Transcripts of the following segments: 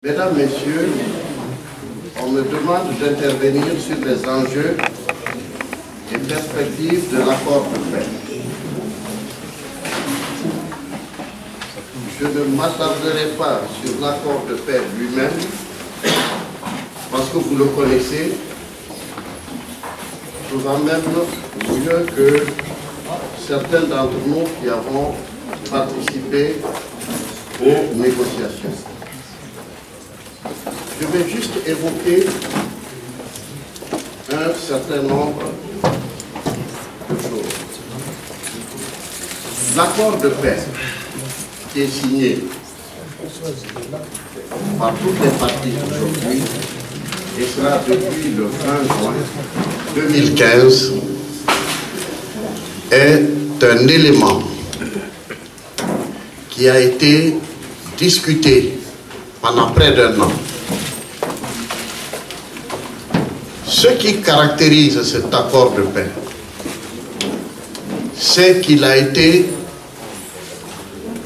Mesdames, Messieurs, on me demande d'intervenir sur les enjeux et perspectives de l'accord de paix. Je ne m'attarderai pas sur l'accord de paix lui-même, parce que vous le connaissez, souvent même mieux que certains d'entre nous qui avons participé aux négociations. Je vais juste évoquer un certain nombre de choses. L'accord de paix qui est signé par toutes les parties aujourd'hui, et cela depuis le 20 juin 2015, est un élément qui a été discuté pendant près d'un an. Ce qui caractérise cet accord de paix, c'est qu'il a été,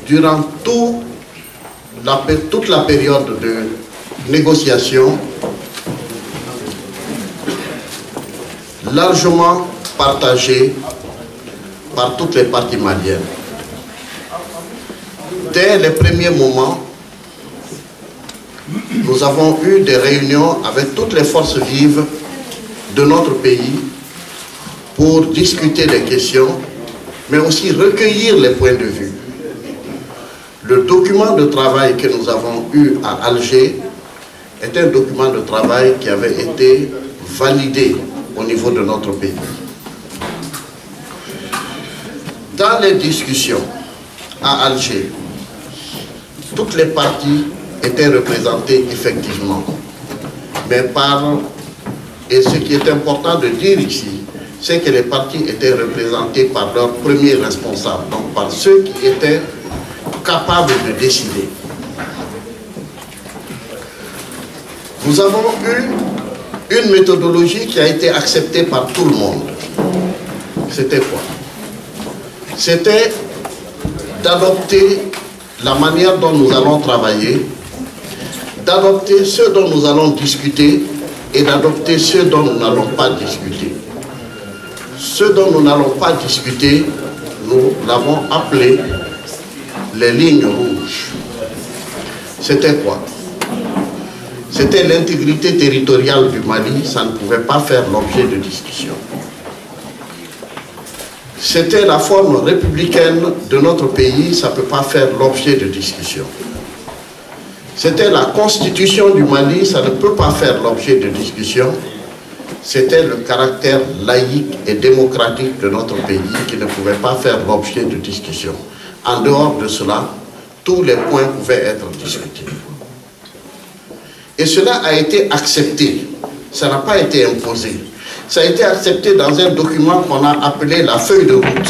durant toute la période de négociation, largement partagé par toutes les parties maliennes. Dès les premiers moments, nous avons eu des réunions avec toutes les forces vives de notre pays pour discuter des questions, mais aussi recueillir les points de vue. Le document de travail que nous avons eu à Alger est un document de travail qui avait été validé au niveau de notre pays. Dans les discussions à Alger, toutes les parties étaient représentées effectivement, mais et ce qui est important de dire ici, c'est que les partis étaient représentés par leurs premiers responsables, donc par ceux qui étaient capables de décider. Nous avons eu une méthodologie qui a été acceptée par tout le monde. C'était quoi? C'était d'adopter la manière dont nous allons travailler, d'adopter ce dont nous allons discuter et d'adopter ce dont nous n'allons pas discuter. Ce dont nous n'allons pas discuter, nous l'avons appelé les lignes rouges. C'était quoi? C'était l'intégrité territoriale du Mali, ça ne pouvait pas faire l'objet de discussion. C'était la forme républicaine de notre pays, ça ne peut pas faire l'objet de discussion. C'était la constitution du Mali, ça ne peut pas faire l'objet de discussion. C'était le caractère laïque et démocratique de notre pays qui ne pouvait pas faire l'objet de discussion. En dehors de cela, tous les points pouvaient être discutés. Et cela a été accepté, ça n'a pas été imposé. Ça a été accepté dans un document qu'on a appelé la feuille de route.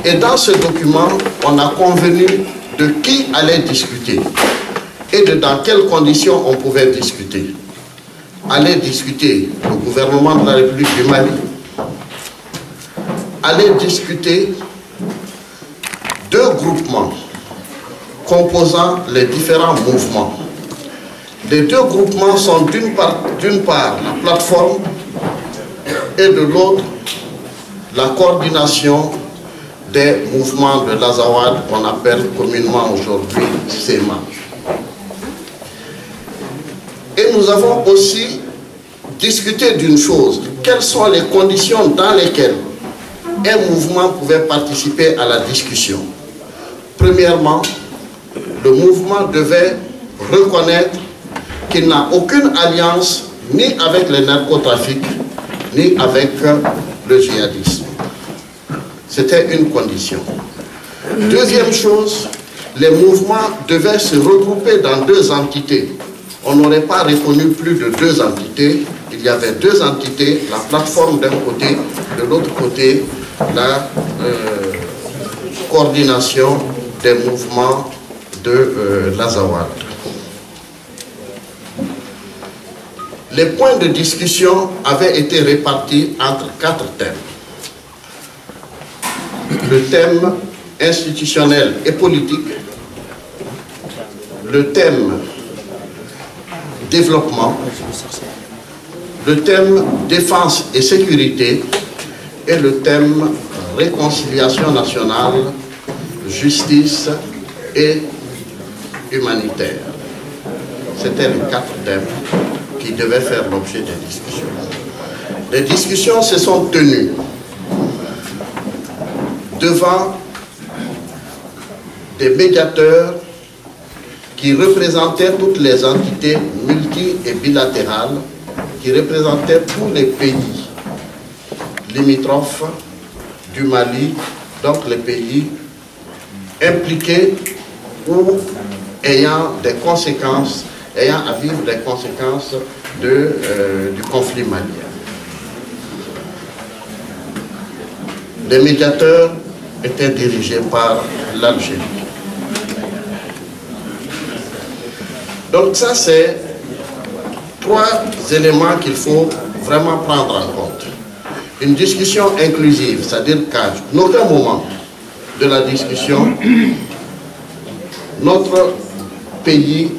Et dans ce document, on a convenu de qui allait discuter et dans quelles conditions on pouvait discuter. Allait discuter le gouvernement de la République du Mali, allait discuter deux groupements composant les différents mouvements. Les deux groupements sont d'une part la plateforme et de l'autre la coordination des mouvements de l'Azawad qu'on appelle communément aujourd'hui SEMA. Et nous avons aussi discuté d'une chose, quelles sont les conditions dans lesquelles un mouvement pouvait participer à la discussion. Premièrement, le mouvement devait reconnaître qu'il n'a aucune alliance ni avec le narcotrafic, ni avec le djihadisme. C'était une condition. Deuxième chose, les mouvements devaient se regrouper dans deux entités. On n'aurait pas reconnu plus de deux entités. Il y avait deux entités, la plateforme d'un côté, de l'autre côté, la coordination des mouvements de l'Azawad. Les points de discussion avaient été répartis entre 4 thèmes. Le thème institutionnel et politique, le thème développement, le thème défense et sécurité et le thème réconciliation nationale, justice et humanitaire. C'était les 4 thèmes qui devaient faire l'objet des discussions. Les discussions se sont tenues devant des médiateurs qui représentaient toutes les entités multi- et bilatérales, qui représentaient tous les pays limitrophes du Mali, donc les pays impliqués ou ayant des conséquences, ayant à vivre des conséquences du conflit malien. Les médiateurs étaient dirigés par l'Algérie. Donc ça, c'est 3 éléments qu'il faut vraiment prendre en compte. Une discussion inclusive, c'est-à-dire qu'à aucun moment de la discussion, notre pays,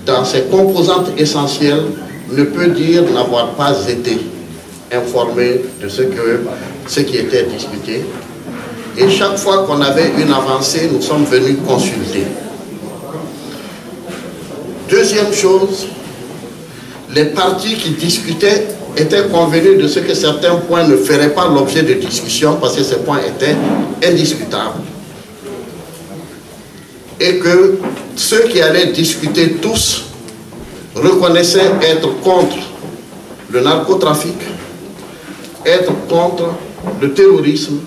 dans ses composantes essentielles, ne peut dire n'avoir pas été informé de ce qui était discuté. Et chaque fois qu'on avait une avancée, nous sommes venus consulter. Deuxième chose, les partis qui discutaient étaient convenus de ce que certains points ne feraient pas l'objet de discussion parce que ces points étaient indiscutables. Et que ceux qui allaient discuter tous reconnaissaient être contre le narcotrafic, être contre le terrorisme,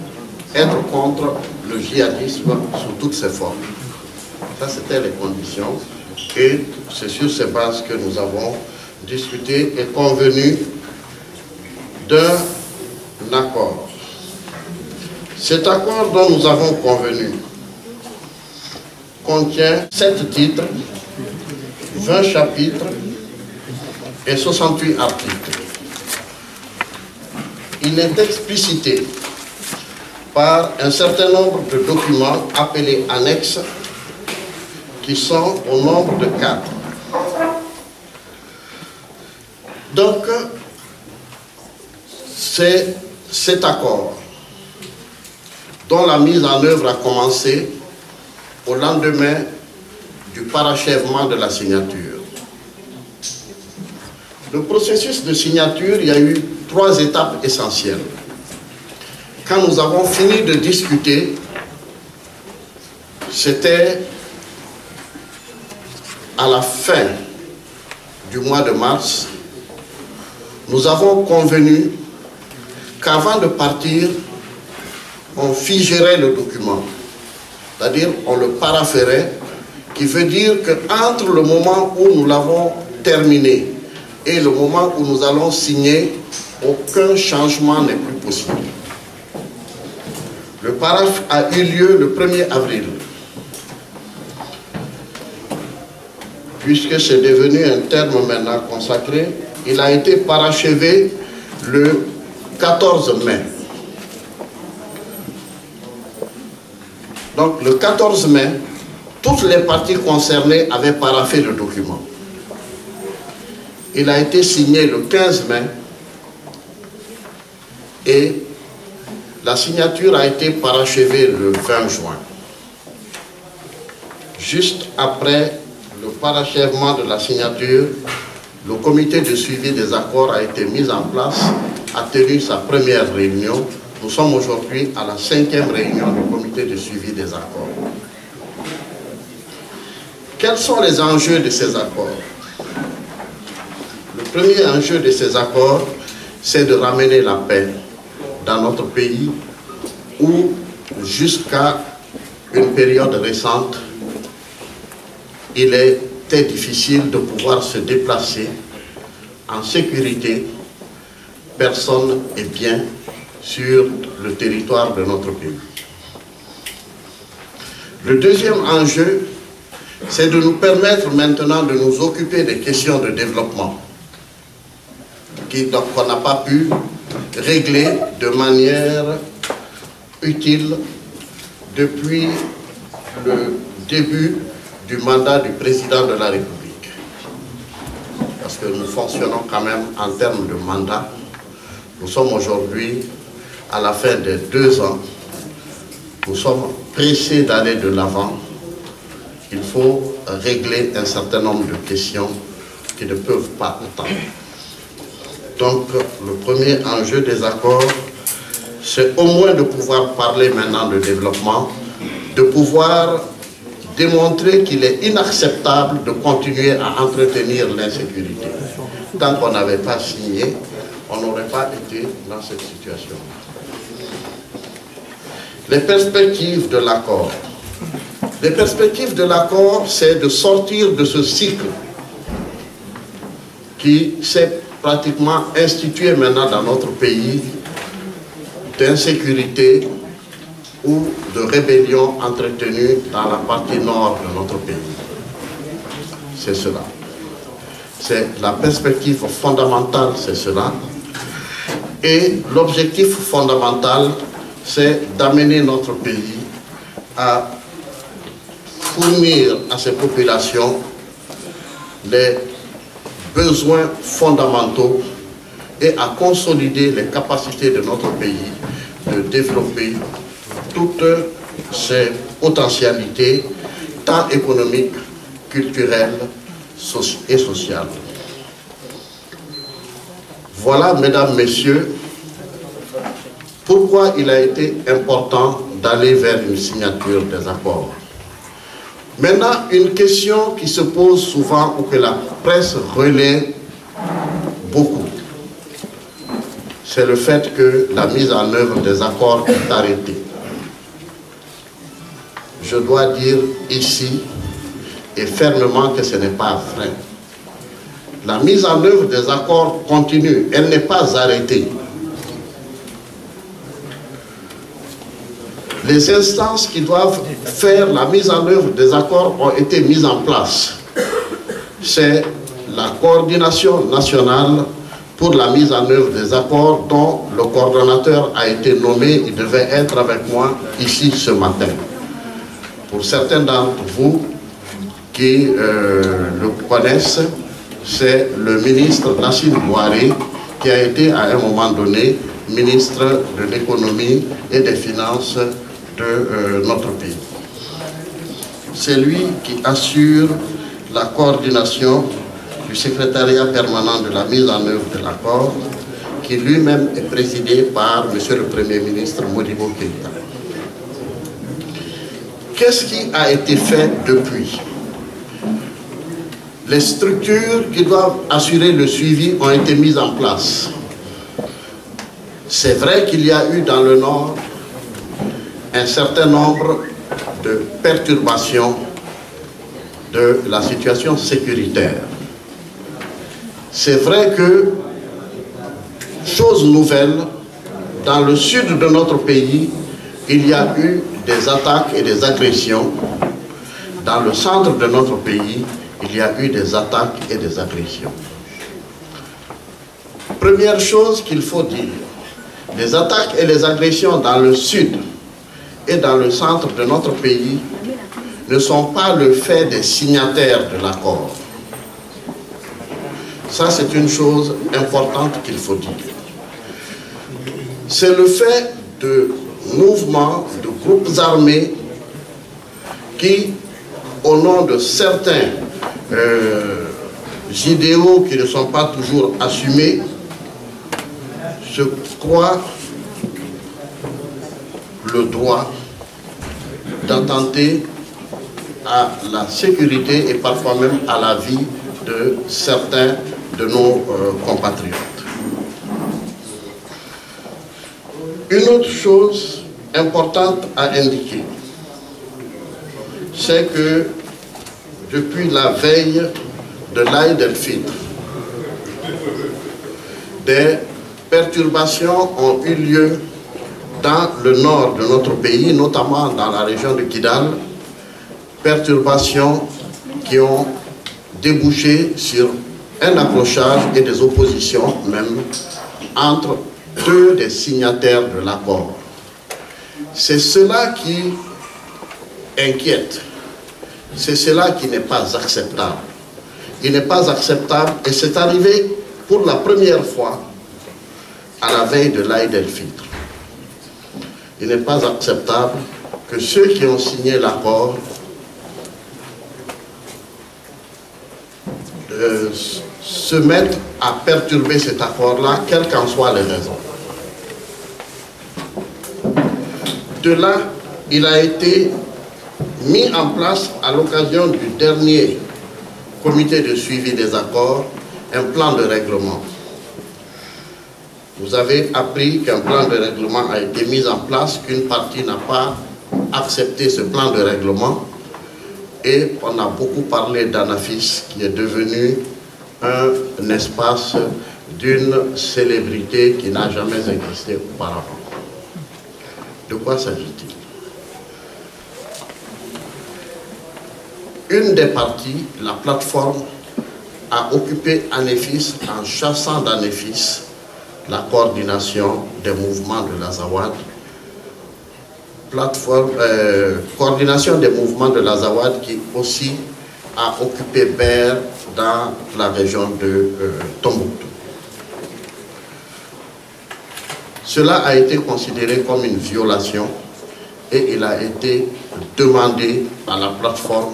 être contre le djihadisme sous toutes ses formes. Ça, c'était les conditions. Et c'est sur ces bases que nous avons discuté et convenu d'un accord. Cet accord dont nous avons convenu contient 7 titres, 20 chapitres et 68 articles. Il est explicité par un certain nombre de documents appelés annexes qui sont au nombre de 4. Donc, c'est cet accord dont la mise en œuvre a commencé au lendemain du parachèvement de la signature. Le processus de signature, il y a eu 3 étapes essentielles. Quand nous avons fini de discuter, c'était à la fin du mois de mars, nous avons convenu qu'avant de partir, on figerait le document. C'est-à-dire, on le paraphérait, qui veut dire qu'entre le moment où nous l'avons terminé et le moment où nous allons signer, aucun changement n'est plus possible. Le paraphe a eu lieu le 1er avril. Puisque c'est devenu un terme maintenant consacré, il a été parachevé le 14 mai. Donc le 14 mai, toutes les parties concernées avaient paraphé le document. Il a été signé le 15 mai et la signature a été parachevée le 20 juin. Juste après le parachèvement de la signature, le comité de suivi des accords a été mis en place, a tenu sa première réunion. Nous sommes aujourd'hui à la 5e réunion du comité de suivi des accords. Quels sont les enjeux de ces accords? Le premier enjeu de ces accords, c'est de ramener la paix dans notre pays où, jusqu'à une période récente, il était difficile de pouvoir se déplacer en sécurité, personne et biens sur le territoire de notre pays. Le deuxième enjeu, c'est de nous permettre maintenant de nous occuper des questions de développement qu'on n'a pas pu régler de manière utile depuis le début du mandat du président de la République. parce que nous fonctionnons quand même en termes de mandat. Nous sommes aujourd'hui à la fin des 2 ans. Nous sommes pressés d'aller de l'avant. Il faut régler un certain nombre de questions qui ne peuvent pas attendre. Donc, le premier enjeu des accords, c'est au moins de pouvoir parler maintenant de développement, de pouvoir démontrer qu'il est inacceptable de continuer à entretenir l'insécurité. Tant qu'on n'avait pas signé, on n'aurait pas été dans cette situation. Les perspectives de l'accord. Les perspectives de l'accord, c'est de sortir de ce cycle qui s'est pratiquement institué maintenant dans notre pays d'insécurité ou de rébellion entretenue dans la partie nord de notre pays. C'est cela. C'est la perspective fondamentale, c'est cela. Et l'objectif fondamental, c'est d'amener notre pays à fournir à ces populations les besoins fondamentaux et à consolider les capacités de notre pays de développer toutes ces potentialités, tant économiques, culturelles et sociales. Voilà, mesdames, messieurs, pourquoi il a été important d'aller vers une signature des accords. Maintenant, une question qui se pose souvent ou que la presse relaie beaucoup, c'est le fait que la mise en œuvre des accords est arrêtée. Je dois dire ici et fermement que ce n'est pas vrai. La mise en œuvre des accords continue, elle n'est pas arrêtée. Les instances qui doivent faire la mise en œuvre des accords ont été mises en place. C'est la coordination nationale pour la mise en œuvre des accords dont le coordonnateur a été nommé. Il devait être avec moi ici ce matin. Pour certains d'entre vous qui le connaissent, c'est le ministre Nassine Bouhari qui a été à un moment donné ministre de l'économie et des finances de notre pays. C'est lui qui assure la coordination du secrétariat permanent de la mise en œuvre de l'accord, qui lui-même est présidé par M. le Premier ministre Modibo Keïta. Qu'est-ce qui a été fait depuis? Les structures qui doivent assurer le suivi ont été mises en place. C'est vrai qu'il y a eu dans le Nord un certain nombre de perturbations de la situation sécuritaire. C'est vrai que, chose nouvelle, dans le sud de notre pays, il y a eu des attaques et des agressions. Dans le centre de notre pays, il y a eu des attaques et des agressions. Première chose qu'il faut dire, les attaques et les agressions dans le sud et dans le centre de notre pays ne sont pas le fait des signataires de l'accord. Ça, c'est une chose importante qu'il faut dire. C'est le fait de mouvements, de groupes armés qui, au nom de certains idéaux qui ne sont pas toujours assumés, se croient le droit d'attenter à la sécurité et parfois même à la vie de certains de nos compatriotes. Une autre chose importante à indiquer, c'est que depuis la veille de l'Aïd el-Fitr, des perturbations ont eu lieu dans le nord de notre pays, notamment dans la région de Kidal, perturbations qui ont débouché sur un accrochage et des oppositions même entre deux des signataires de l'accord. C'est cela qui inquiète, c'est cela qui n'est pas acceptable. il n'est pas acceptable, et c'est arrivé pour la première fois à la veille de l'Aïd el-Fitr. Il n'est pas acceptable que ceux qui ont signé l'accord se mettent à perturber cet accord-là, quelles qu'en soient les raisons. De là, il a été mis en place à l'occasion du dernier comité de suivi des accords, un plan de règlement. Vous avez appris qu'un plan de règlement a été mis en place, qu'une partie n'a pas accepté ce plan de règlement, et on a beaucoup parlé d'Anafis, qui est devenu un espace d'une célébrité qui n'a jamais existé auparavant. De quoi s'agit-il? Une des parties, la plateforme, a occupé Anefis en chassant d'Anefis la coordination des mouvements de l'Azawad. Coordination des mouvements de l'Azawad qui aussi a occupé Ber dans la région de Tombouctou. Cela a été considéré comme une violation et il a été demandé à la plateforme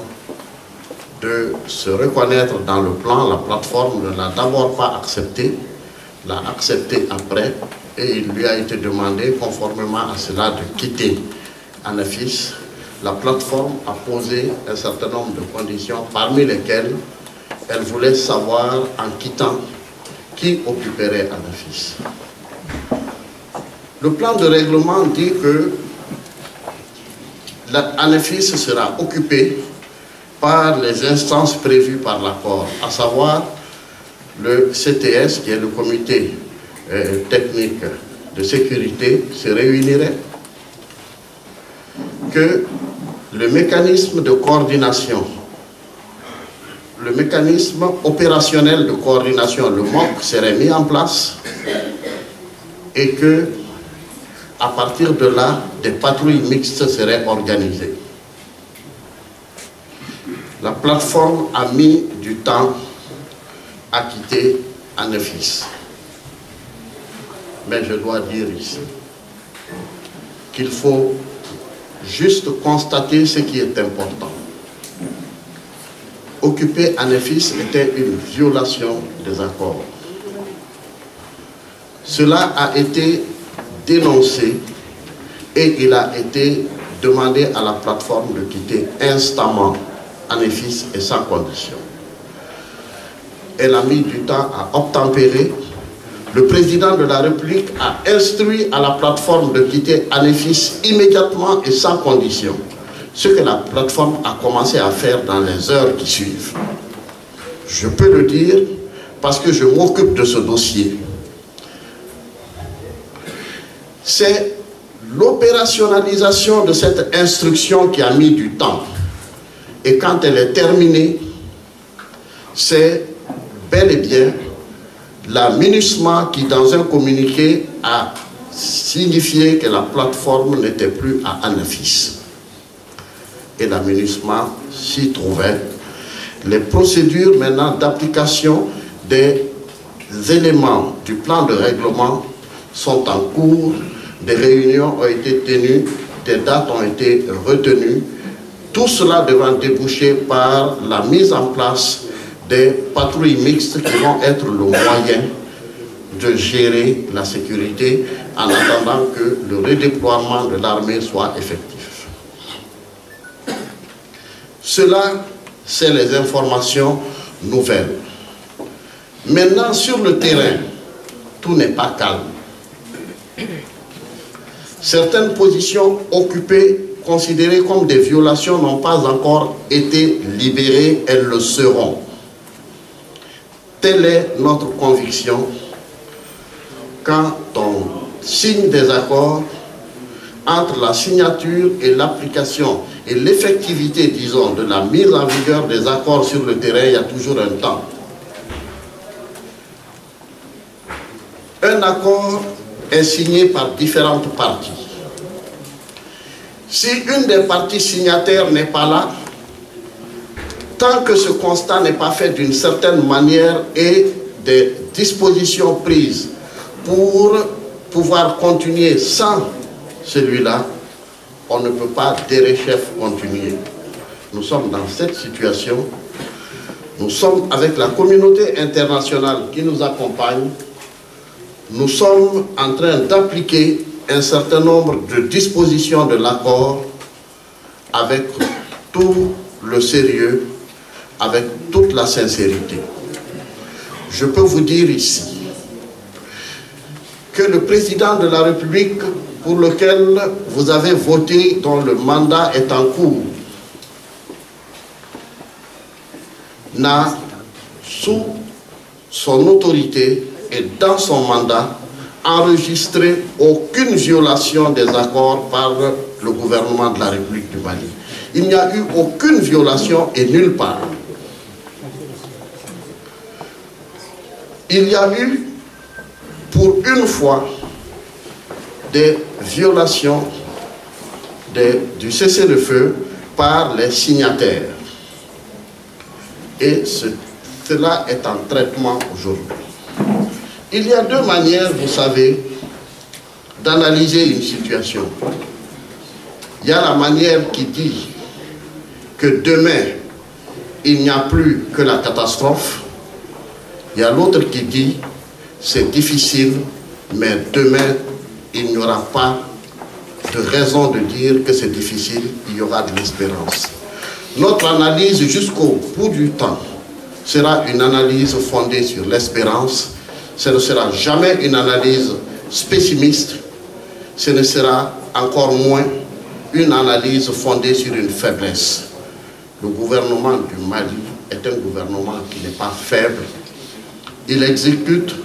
de se reconnaître dans le plan. La plateforme ne l'a d'abord pas accepté, l'a accepté après, et il lui a été demandé, conformément à cela, de quitter Anafis. La plateforme a posé un certain nombre de conditions, parmi lesquelles elle voulait savoir, en quittant, qui occuperait Anafis. Le plan de règlement dit que Anafis sera occupé par les instances prévues par l'accord, à savoir le CTS, qui est le comité technique de sécurité, se réunirait, que le mécanisme de coordination, le mécanisme opérationnel de coordination, le MOC, serait mis en place, et que, à partir de là, des patrouilles mixtes seraient organisées. La plateforme a mis du temps à quitter Anefis. Mais je dois dire ici qu'il faut juste constater ce qui est important. Occuper Anefis était une violation des accords. Cela a été dénoncé et il a été demandé à la plateforme de quitter instamment Anefis et sans condition. Elle a mis du temps à obtempérer. Le président de la République a instruit à la plateforme de quitter Anefis immédiatement et sans condition. Ce que la plateforme a commencé à faire dans les heures qui suivent. Je peux le dire parce que je m'occupe de ce dossier. C'est l'opérationnalisation de cette instruction qui a mis du temps. Et quand elle est terminée, c'est bel et bien la MINUSMA qui, dans un communiqué, a signifié que la plateforme n'était plus à Anefis. Et la MINUSMA s'y trouvait. Les procédures maintenant d'application des éléments du plan de règlement sont en cours. Des réunions ont été tenues, des dates ont été retenues. Tout cela devant déboucher par la mise en place des patrouilles mixtes qui vont être le moyen de gérer la sécurité en attendant que le redéploiement de l'armée soit effectif. Cela, c'est les informations nouvelles. Maintenant, sur le terrain, tout n'est pas calme. Certaines positions occupées, considérées comme des violations, n'ont pas encore été libérées, elles le seront. Telle est notre conviction quand on signe des accords. Entre la signature et l'application et l'effectivité, disons, de la mise en vigueur des accords sur le terrain, il y a toujours un temps. Un accord est signé par différentes parties. Si une des parties signataires n'est pas là, tant que ce constat n'est pas fait d'une certaine manière et des dispositions prises pour pouvoir continuer sans celui-là, on ne peut pas derechef continuer. Nous sommes dans cette situation. Nous sommes avec la communauté internationale qui nous accompagne. Nous sommes en train d'appliquer un certain nombre de dispositions de l'accord avec tout le sérieux, avec toute la sincérité. Je peux vous dire ici que le président de la République pour lequel vous avez voté, dont le mandat est en cours, n'a, sous son autorité et dans son mandat, enregistré aucune violation des accords par le gouvernement de la République du Mali. Il n'y a eu aucune violation et nulle part. Il y a eu, pour une fois, des violations du cessez-le-feu par les signataires. Et cela est en traitement aujourd'hui. Il y a deux manières, vous savez, d'analyser une situation. Il y a la manière qui dit que demain, il n'y a plus que la catastrophe. Il y a l'autre qui dit c'est difficile, mais demain, il n'y aura pas de raison de dire que c'est difficile, il y aura de l'espérance. Notre analyse jusqu'au bout du temps sera une analyse fondée sur l'espérance. Ce ne sera jamais une analyse pessimiste. Ce ne sera encore moins une analyse fondée sur une faiblesse. Le gouvernement du Mali est un gouvernement qui n'est pas faible. Il exécute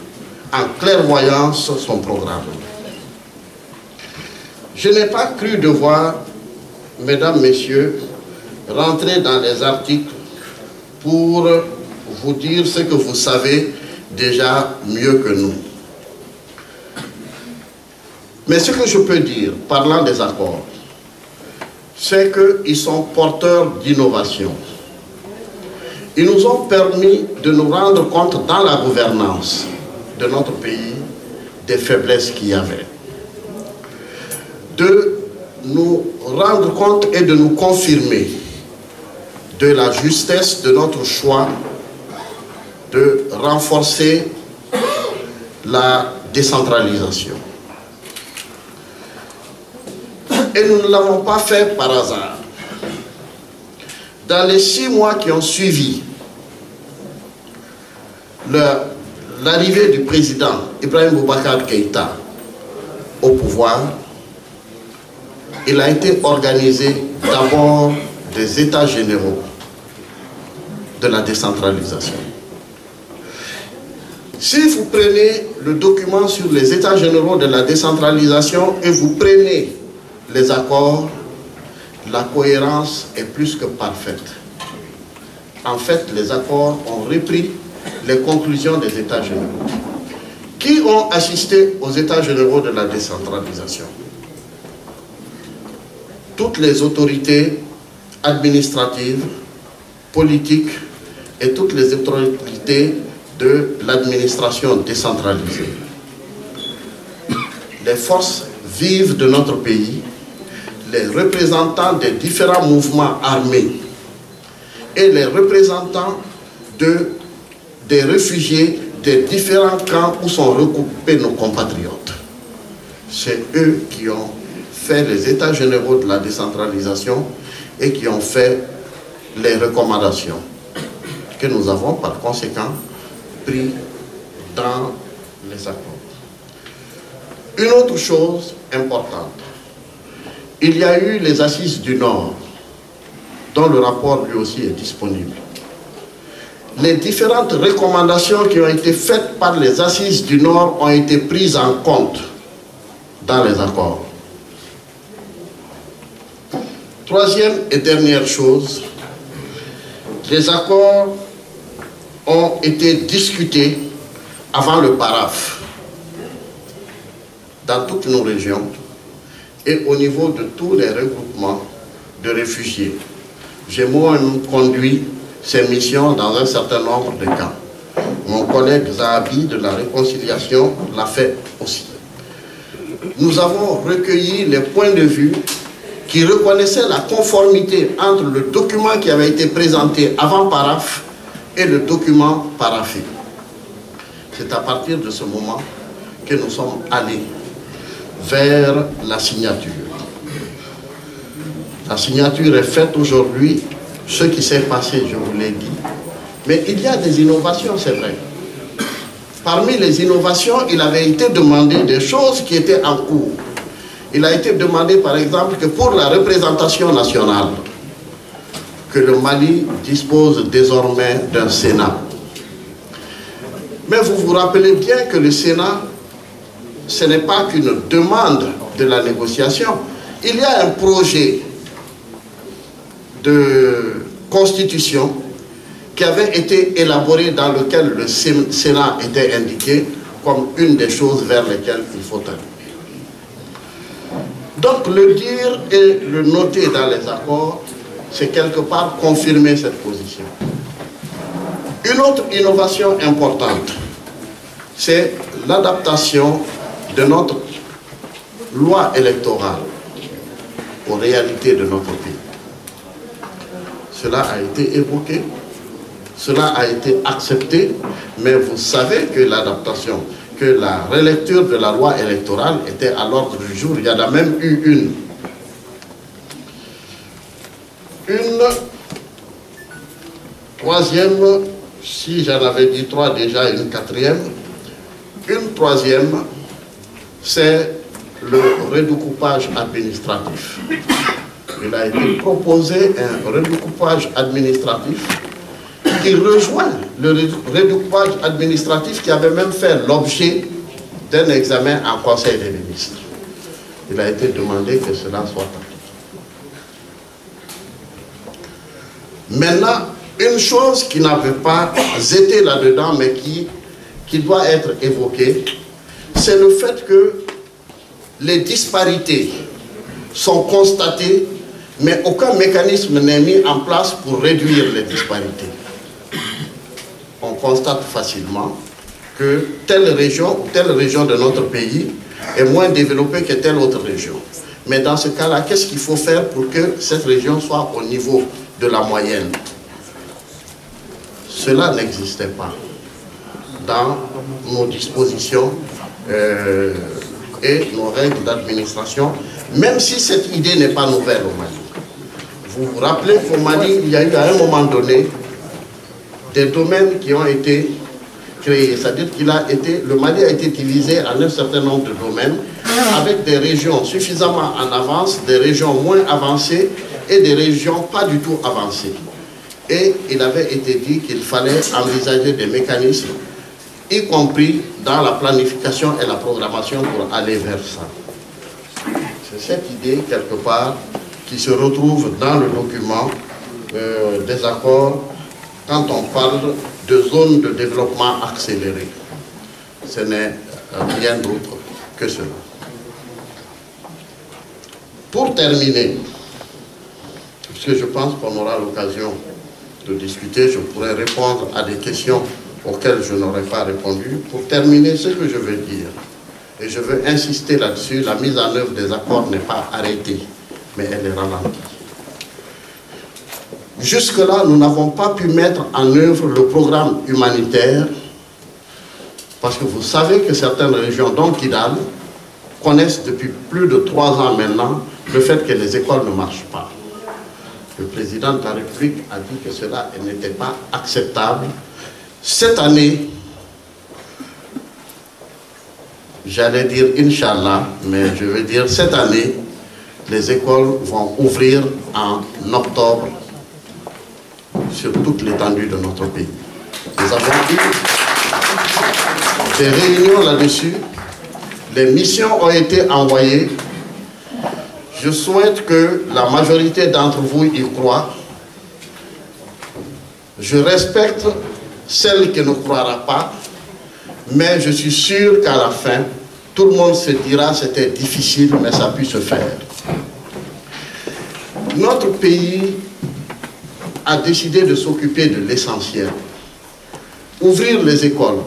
en clairvoyance son programme. Je n'ai pas cru devoir, mesdames, messieurs, rentrer dans les articles pour vous dire ce que vous savez déjà mieux que nous. Mais ce que je peux dire, parlant des accords, c'est qu'ils sont porteurs d'innovation. Ils nous ont permis de nous rendre compte dans la gouvernance de notre pays des faiblesses qu'il y avait. De nous rendre compte et de nous confirmer de la justesse de notre choix de renforcer la décentralisation. Et nous ne l'avons pas fait par hasard. Dans les 6 mois qui ont suivi l'arrivée du président Ibrahim Boubacar Keïta au pouvoir, il a été organisé d'abord des États généraux de la décentralisation. Si vous prenez le document sur les États généraux de la décentralisation et vous prenez les accords, la cohérence est plus que parfaite. En fait, les accords ont repris les conclusions des États généraux. Qui ont assisté aux États généraux de la décentralisation? Toutes les autorités administratives, politiques et toutes les autorités de l'administration décentralisée. Les forces vives de notre pays, les représentants des différents mouvements armés et les représentants des réfugiés des différents camps où sont regroupés nos compatriotes. C'est eux qui ont fait les États généraux de la décentralisation et qui ont fait les recommandations que nous avons par conséquent pris dans les accords. Une autre chose importante, il y a eu les Assises du Nord, dont le rapport lui aussi est disponible. Les différentes recommandations qui ont été faites par les Assises du Nord ont été prises en compte dans les accords. Troisième et dernière chose, les accords ont été discutés avant le paraphe dans toutes nos régions et au niveau de tous les regroupements de réfugiés. J'ai moi-même conduit ses missions dans un certain nombre de cas. Mon collègue Zahabi de la réconciliation l'a fait aussi. Nous avons recueilli les points de vue qui reconnaissaient la conformité entre le document qui avait été présenté avant paraphe et le document paraphé. C'est à partir de ce moment que nous sommes allés vers la signature. La signature est faite aujourd'hui. Ce qui s'est passé, je vous l'ai dit. Mais il y a des innovations, c'est vrai. Parmi les innovations, il avait été demandé des choses qui étaient en cours. Il a été demandé, par exemple, que pour la représentation nationale, que le Mali dispose désormais d'un Sénat. Mais vous vous rappelez bien que le Sénat, ce n'est pas qu'une demande de la négociation. Il y a un projet de constitution qui avait été élaboré dans lequel le Sénat était indiqué comme une des choses vers lesquelles il faut aller. Donc le dire et le noter dans les accords, c'est quelque part confirmer cette position. Une autre innovation importante, c'est l'adaptation de notre loi électorale aux réalités de notre pays. Cela a été évoqué, cela a été accepté, mais vous savez que l'adaptation, que la relecture de la loi électorale était à l'ordre du jour. Il y en a même eu une troisième, si j'en avais dit trois déjà, une quatrième. Une troisième, c'est le redécoupage administratif. Il a été proposé un redécoupage administratif qui rejoint le redécoupage administratif qui avait même fait l'objet d'un examen en Conseil des ministres. Il a été demandé que cela soit appliqué. Maintenant, une chose qui n'avait pas été là-dedans, mais qui doit être évoquée, c'est le fait que les disparités sont constatées, mais aucun mécanisme n'est mis en place pour réduire les disparités. On constate facilement que telle région ou telle région de notre pays est moins développée que telle autre région. Mais dans ce cas-là, qu'est-ce qu'il faut faire pour que cette région soit au niveau de la moyenne? Cela n'existait pas dans nos dispositions et nos règles d'administration, même si cette idée n'est pas nouvelle au Mali. Vous vous rappelez qu'au Mali, il y a eu à un moment donné des domaines qui ont été créés, c'est-à-dire que le Mali a été divisé en un certain nombre de domaines avec des régions suffisamment en avance, des régions moins avancées et des régions pas du tout avancées. Et il avait été dit qu'il fallait envisager des mécanismes, y compris dans la planification et la programmation pour aller vers ça. C'est cette idée, quelque part, qui se retrouve dans le document des accords quand on parle de zones de développement accéléré. Ce n'est rien d'autre que cela. Pour terminer, puisque je pense qu'on aura l'occasion de discuter, je pourrais répondre à des questions auxquelles je n'aurais pas répondu. Pour terminer, ce que je veux dire, et je veux insister là-dessus, la mise en œuvre des accords n'est pas arrêtée, mais elle est ralentie. Jusque-là, nous n'avons pas pu mettre en œuvre le programme humanitaire parce que vous savez que certaines régions, dont Kidal, connaissent depuis plus de 3 ans maintenant le fait que les écoles ne marchent pas. Le président de la République a dit que cela n'était pas acceptable. Cette année, j'allais dire Inch'Allah, mais je veux dire cette année, les écoles vont ouvrir en octobre sur toute l'étendue de notre pays. Nous avons eu des réunions là-dessus, les missions ont été envoyées. Je souhaite que la majorité d'entre vous y croient. Je respecte celle qui ne croira pas, mais je suis sûr qu'à la fin, tout le monde se dira c'était difficile, mais ça a pu se faire. Notre pays a décidé de s'occuper de l'essentiel. Ouvrir les écoles,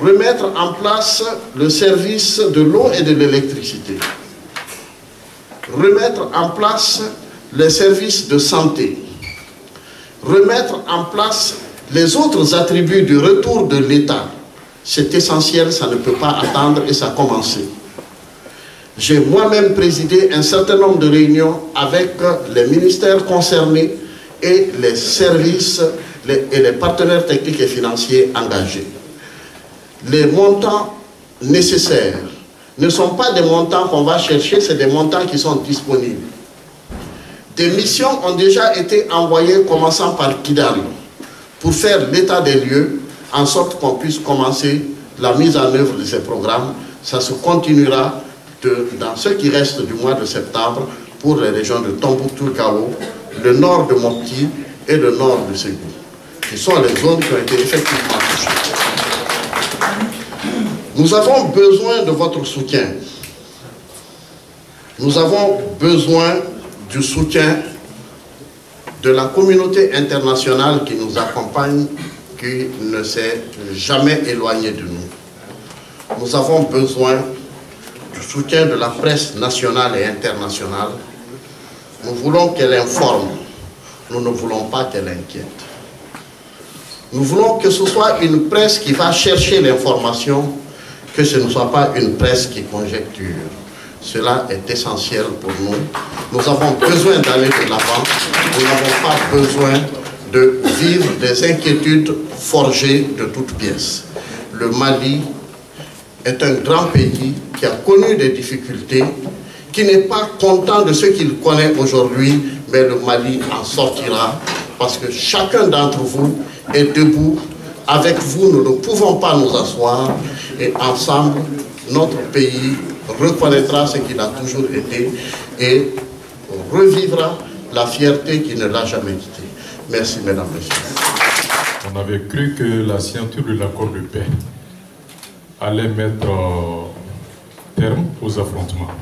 remettre en place le service de l'eau et de l'électricité, remettre en place les services de santé, remettre en place les autres attributs du retour de l'État. C'est essentiel, ça ne peut pas attendre et ça a commencé. J'ai moi-même présidé un certain nombre de réunions avec les ministères concernés et les services et les partenaires techniques et financiers engagés. Les montants nécessaires ne sont pas des montants qu'on va chercher, c'est des montants qui sont disponibles. Des missions ont déjà été envoyées, commençant par Kidal, pour faire l'état des lieux, en sorte qu'on puisse commencer la mise en œuvre de ces programmes. Ça se continuera dans ce qui reste du mois de septembre pour les régions de Tombouctou-Gao, le nord de Mopti et le nord de Ségou, qui sont les zones qui ont été effectivement touchées. Nous avons besoin de votre soutien. Nous avons besoin du soutien de la communauté internationale qui nous accompagne, qui ne s'est jamais éloignée de nous. Nous avons besoin du soutien de la presse nationale et internationale. Nous voulons qu'elle informe, nous ne voulons pas qu'elle inquiète. Nous voulons que ce soit une presse qui va chercher l'information, que ce ne soit pas une presse qui conjecture. Cela est essentiel pour nous. Nous avons besoin d'aller de l'avant. Nous n'avons pas besoin de vivre des inquiétudes forgées de toutes pièces. Le Mali est un grand pays qui a connu des difficultés, qui n'est pas content de ce qu'il connaît aujourd'hui, mais le Mali en sortira parce que chacun d'entre vous est debout. Avec vous, nous ne pouvons pas nous asseoir et ensemble, notre pays reconnaîtra ce qu'il a toujours été et revivra la fierté qui ne l'a jamais quitté. Merci, mesdames et messieurs. On avait cru que la signature de l'accord de paix allait mettre terme aux affrontements.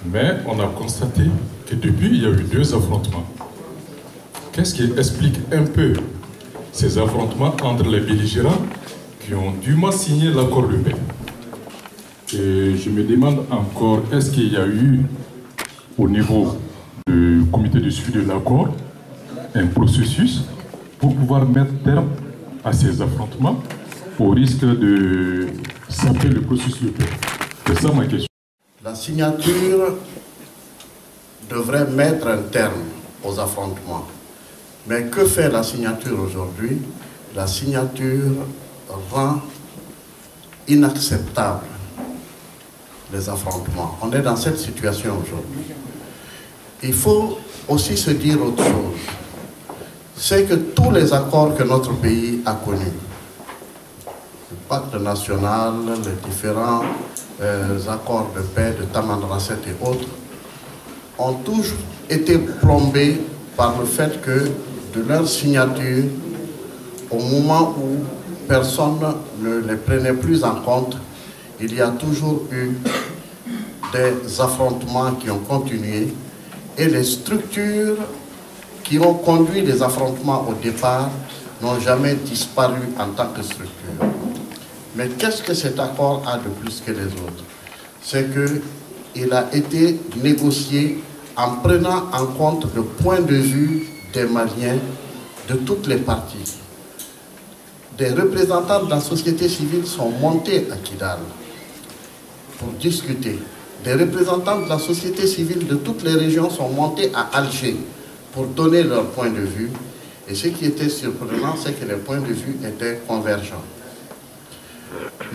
Mais on a constaté que depuis, il y a eu 2 affrontements. Qu'est-ce qui explique un peu ces affrontements entre les belligérants qui ont dûment signé l'accord de paix? Et je me demande encore, est-ce qu'il y a eu, au niveau du comité de suivi de l'accord, un processus pour pouvoir mettre terme à ces affrontements au risque de saper le processus de paix? C'est ça ma question. La signature devrait mettre un terme aux affrontements. Mais que fait la signature aujourd'hui? La signature rend inacceptable les affrontements. On est dans cette situation aujourd'hui. Il faut aussi se dire autre chose. C'est que tous les accords que notre pays a connus, le pacte national, les différents accords de paix de Tamanrasset et autres, ont toujours été plombés par le fait que de leur signature, au moment où personne ne les prenait plus en compte, il y a toujours eu des affrontements qui ont continué et les structures qui ont conduit les affrontements au départ n'ont jamais disparu en tant que structure. Mais qu'est-ce que cet accord a de plus que les autres? C'est qu'il a été négocié en prenant en compte le point de vue des Maliens de toutes les parties. Des représentants de la société civile sont montés à Kidal pour discuter. Des représentants de la société civile de toutes les régions sont montés à Alger pour donner leur point de vue. Et ce qui était surprenant, c'est que les points de vue étaient convergents.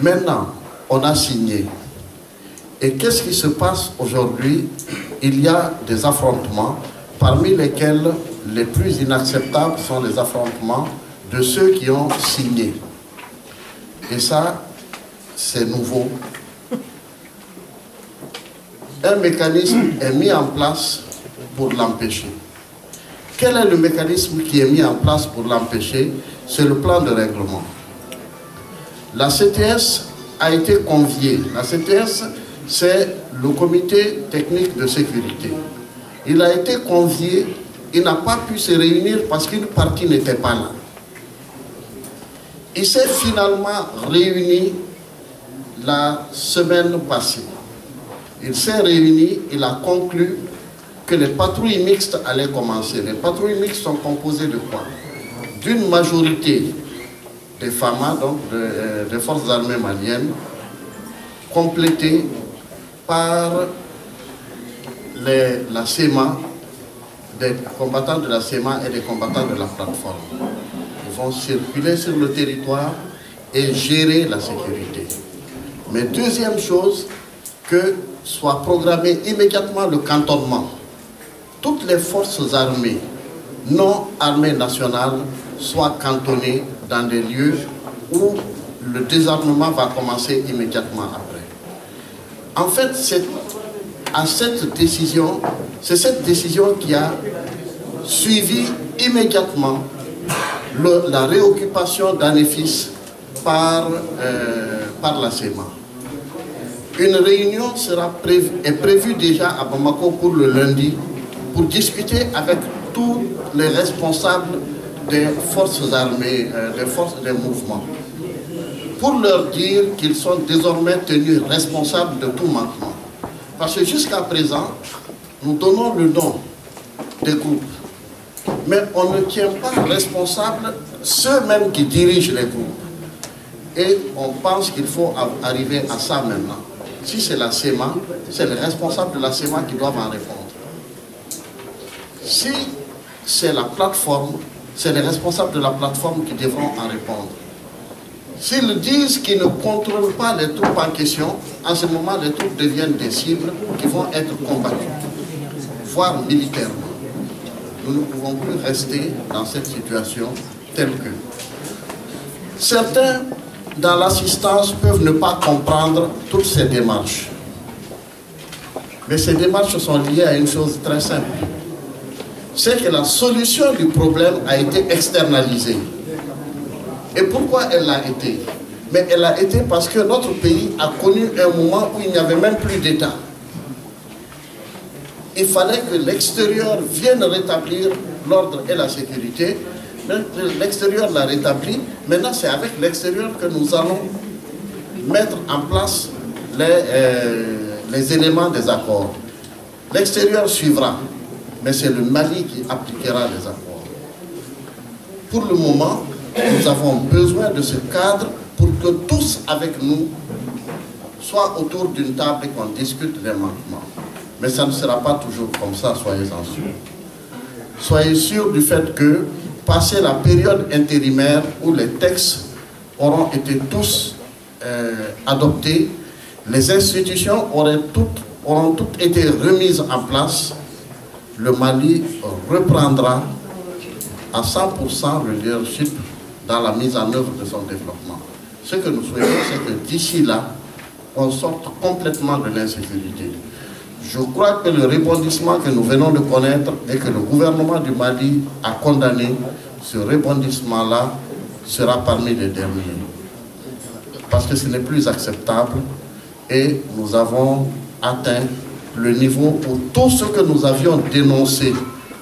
Maintenant, on a signé. Et qu'est-ce qui se passe aujourd'hui? Il y a des affrontements, parmi lesquels les plus inacceptables sont les affrontements de ceux qui ont signé. Et ça, c'est nouveau. Un mécanisme est mis en place pour l'empêcher. Quel est le mécanisme qui est mis en place pour l'empêcher? C'est le plan de règlement. La CTS a été conviée. La CTS, c'est le comité technique de sécurité. Il a été convié il n'a pas pu se réunir parce qu'une partie n'était pas là. Il s'est finalement réuni la semaine passée. Il s'est réuni, il a conclu que les patrouilles mixtes allaient commencer. Les patrouilles mixtes sont composées de quoi? D'une majorité des FAMA, donc des forces armées maliennes, complétées par la CEMA, des combattants de la CEMA et des combattants de la plateforme. Ils vont circuler sur le territoire et gérer la sécurité. Mais deuxième chose, que soit programmé immédiatement le cantonnement. Toutes les forces armées, non armées nationales, soient cantonnées dans des lieux où le désarmement va commencer immédiatement après. En fait, c'est cette décision qui a suivi immédiatement la réoccupation d'Anefis par la CEMA. Une réunion est prévue déjà à Bamako pour le lundi pour discuter avec tous les responsables des forces armées, des mouvements, pour leur dire qu'ils sont désormais tenus responsables de tout manquement. Parce que jusqu'à présent, nous donnons le nom des groupes, mais on ne tient pas responsables ceux-mêmes qui dirigent les groupes. Et on pense qu'il faut arriver à ça maintenant. Si c'est la CEMA, c'est les responsables de la CEMA qui doivent en répondre. Si c'est la plateforme, c'est les responsables de la plateforme qui devront en répondre. S'ils disent qu'ils ne contrôlent pas les troupes en question, en ce moment, les troupes deviennent des cibles qui vont être combattues, voire militairement. Nous ne pouvons plus rester dans cette situation telle que. Certains, dans l'assistance, peuvent ne pas comprendre toutes ces démarches. Mais ces démarches sont liées à une chose très simple. C'est que la solution du problème a été externalisée. Et pourquoi elle l'a été? Mais elle a été parce que notre pays a connu un moment où il n'y avait même plus d'État. Il fallait que l'extérieur vienne rétablir l'ordre et la sécurité. L'extérieur l'a rétabli. Maintenant, c'est avec l'extérieur que nous allons mettre en place les éléments des accords. L'extérieur suivra, mais c'est le Mali qui appliquera les accords. Pour le moment, nous avons besoin de ce cadre pour que tous avec nous soient autour d'une table et qu'on discute des manquements. Mais ça ne sera pas toujours comme ça, soyez-en sûrs. Soyez sûrs du fait que, passé la période intérimaire où les textes auront été tous adoptés, les institutions auront toutes été remises en place, le Mali reprendra à 100% le leadership dans la mise en œuvre de son développement. Ce que nous souhaitons, c'est que d'ici là, on sorte complètement de l'insécurité. Je crois que le rebondissement que nous venons de connaître et que le gouvernement du Mali a condamné, ce rebondissement-là sera parmi les derniers. Parce que ce n'est plus acceptable et nous avons atteint le niveau où tout ce que nous avions dénoncé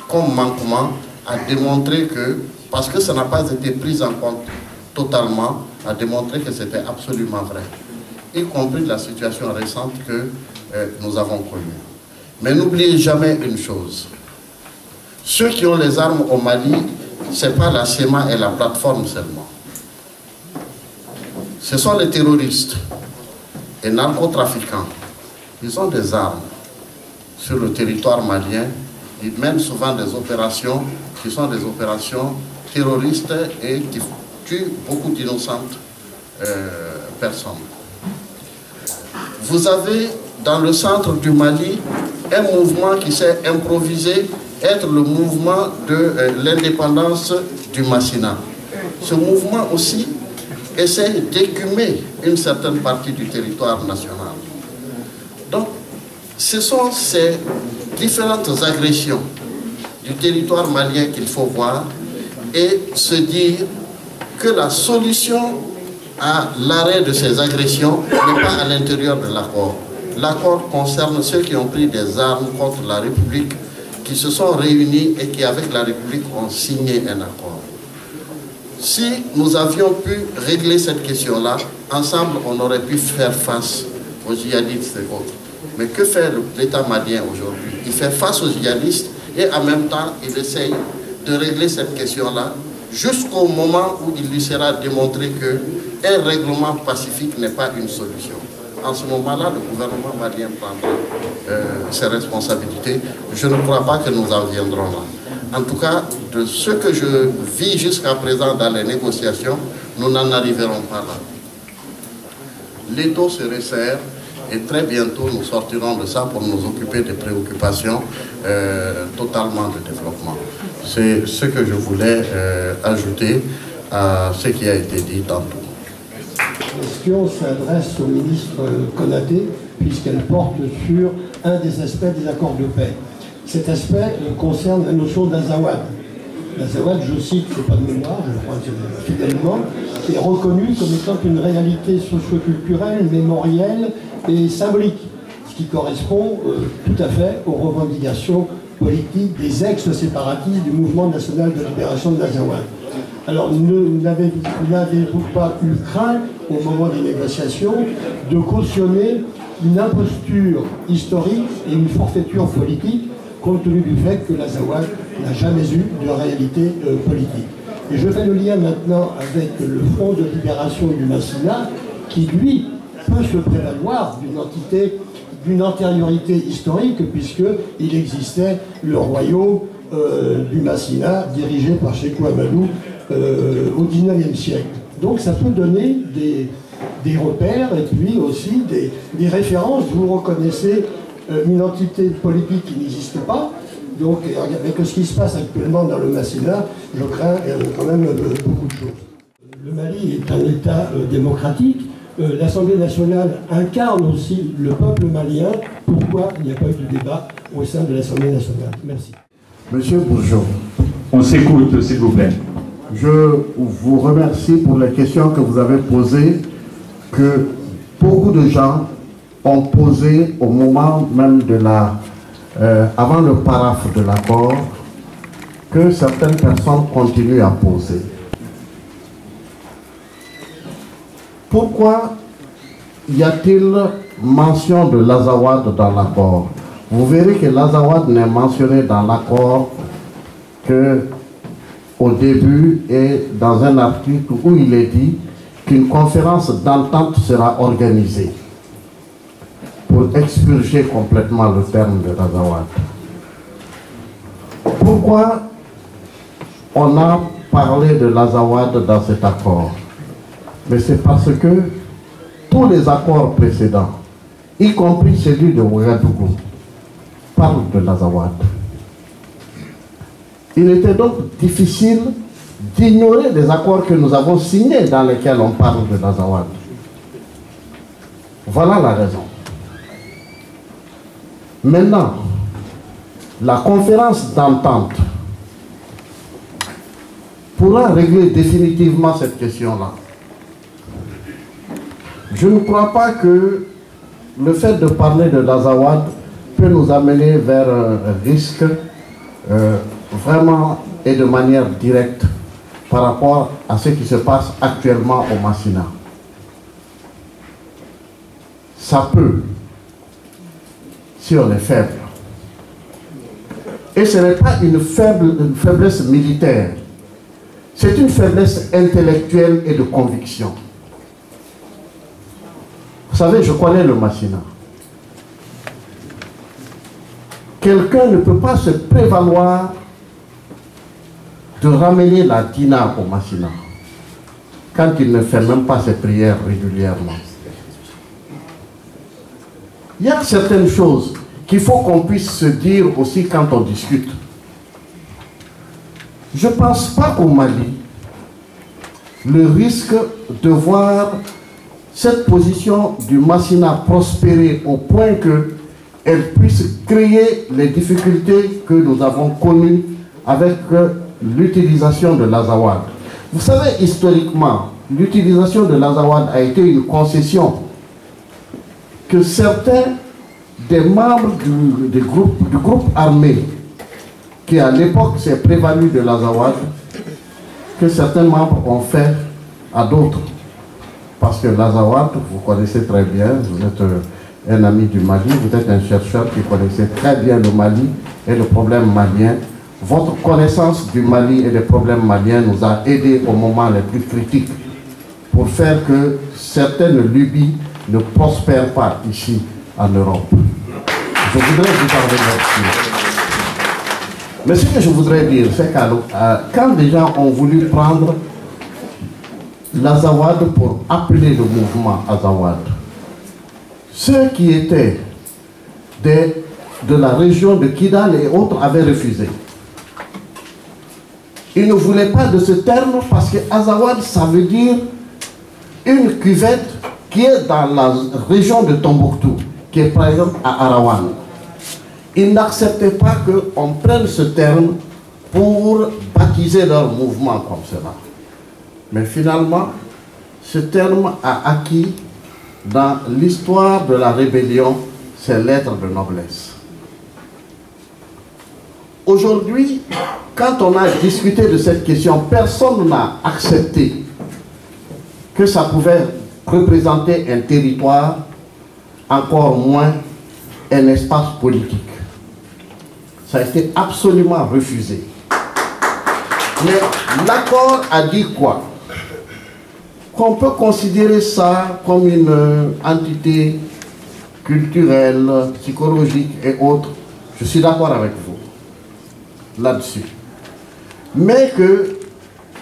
comme manquement a démontré que, parce que ça n'a pas été pris en compte totalement, a démontré que c'était absolument vrai, y compris la situation récente que nous avons connue. Mais n'oubliez jamais une chose, ceux qui ont les armes au Mali, ce n'est pas la CEMA et la plateforme seulement. Ce sont les terroristes et narcotrafiquants. Ils ont des armes sur le territoire malien. Ils mènent souvent des opérations qui sont des opérations terroristes et qui tuent beaucoup d'innocentes personnes. Vous avez dans le centre du Mali un mouvement qui s'est improvisé être le mouvement de l'indépendance du Massina. Ce mouvement aussi essaie d'écumer une certaine partie du territoire national. Donc, ce sont ces différentes agressions du territoire malien qu'il faut voir et se dire que la solution à l'arrêt de ces agressions n'est pas à l'intérieur de l'accord. L'accord concerne ceux qui ont pris des armes contre la République, qui se sont réunis et qui, avec la République, ont signé un accord. Si nous avions pu régler cette question-là, ensemble, on aurait pu faire face aux djihadistes et autres. Mais que fait l'État malien aujourd'hui? Il fait face aux djihadistes et en même temps, il essaye de régler cette question-là jusqu'au moment où il lui sera démontré qu'un règlement pacifique n'est pas une solution. En ce moment-là, le gouvernement malien prendra ses responsabilités. Je ne crois pas que nous en viendrons là. En tout cas, de ce que je vis jusqu'à présent dans les négociations, nous n'en arriverons pas là. L'étau se resserre et très bientôt nous sortirons de ça pour nous occuper des préoccupations totalement de développement. C'est ce que je voulais ajouter à ce qui a été dit tantôt. La question s'adresse au ministre Konaté, puisqu'elle porte sur un des aspects des accords de paix. Cet aspect concerne la notion d'Azawad. L'Azawad, je cite, c'est pas de mémoire, je crois que fidèlement, est reconnu comme étant une réalité socio-culturelle, mémorielle et symbolique, ce qui correspond tout à fait aux revendications politiques des ex-séparatistes du mouvement national de libération de l'Azawad. Alors, n'avez-vous pas eu crainte, au moment des négociations, de cautionner une imposture historique et une forfaiture politique, compte tenu du fait que l'Azawad n'a jamais eu de réalité politique? Et je fais le lien maintenant avec le Front de libération du Massina, qui, lui, peut se prévaloir d'une antériorité historique, puisqu'il existait le royaume du Massina, dirigé par Sékou Amadou au XIXe siècle. Donc ça peut donner des repères et puis aussi des références. Vous reconnaissez une entité politique qui n'existe pas. Donc avec ce qui se passe actuellement dans le Massina, je crains quand même beaucoup de choses. Le Mali est un État démocratique. L'Assemblée nationale incarne aussi le peuple malien. Pourquoi il n'y a pas eu de débat au sein de l'Assemblée nationale? Merci. Monsieur Bourgeot. On s'écoute, s'il vous plaît. Je vous remercie pour les questions que vous avez posées, que beaucoup de gens ont posées au moment même de avant le paraphe de l'accord, que certaines personnes continuent à poser. Pourquoi y a-t-il mention de l'Azawad dans l'accord? Vous verrez que l'Azawad n'est mentionné dans l'accord qu'au début et dans un article où il est dit qu'une conférence d'entente sera organisée pour expurger complètement le terme de l'Azawad. Pourquoi on a parlé de l'Azawad dans cet accord? Mais c'est parce que tous les accords précédents, y compris celui de Ouagadougou, parlent de l'Azawad. Il était donc difficile d'ignorer les accords que nous avons signés dans lesquels on parle de l'Azawad. Voilà la raison. Maintenant, la conférence d'entente pourra régler définitivement cette question-là. Je ne crois pas que le fait de parler de l'Azawad peut nous amener vers un risque vraiment et de manière directe par rapport à ce qui se passe actuellement au Massina. Ça peut, si on est faible. Et ce n'est pas une faiblesse militaire, c'est une faiblesse intellectuelle et de conviction. Vous savez, je connais le Massina. Quelqu'un ne peut pas se prévaloir de ramener la dîna au Massina quand il ne fait même pas ses prières régulièrement. Il y a certaines choses qu'il faut qu'on puisse se dire aussi quand on discute. Je ne pense pas au Mali le risque de voir cette position du Massina prospérer au point qu'elle puisse créer les difficultés que nous avons connues avec l'utilisation de l'Azawad. Vous savez, historiquement, l'utilisation de l'Azawad a été une concession que certains des membres du groupe armé qui à l'époque s'est prévalu de l'Azawad que certains membres ont fait à d'autres. Parce que l'Azawad, vous connaissez très bien, vous êtes un ami du Mali, vous êtes un chercheur qui connaissait très bien le Mali et le problème malien. Votre connaissance du Mali et des problèmes maliens nous a aidés au moment les plus critiques pour faire que certaines lubies ne prospèrent pas ici en Europe. Je voudrais vous parler là-dessus. Mais ce que je voudrais dire, c'est que quand les gens ont voulu prendre l'Azawad pour appeler le mouvement Azawad, ceux qui étaient de la région de Kidal et autres avaient refusé. Ils ne voulaient pas de ce terme parce que Azawad, ça veut dire une cuvette qui est dans la région de Tombouctou, qui est par exemple à Arawan. Ils n'acceptaient pas qu'on prenne ce terme pour baptiser leur mouvement comme cela. Mais finalement, ce terme a acquis dans l'histoire de la rébellion ses lettres de noblesse. Aujourd'hui, quand on a discuté de cette question, personne n'a accepté que ça pouvait représenter un territoire, encore moins un espace politique. Ça a été absolument refusé. Mais l'accord a dit quoi? Qu'on peut considérer ça comme une entité culturelle, psychologique et autres. Je suis d'accord avec vous là-dessus. Mais que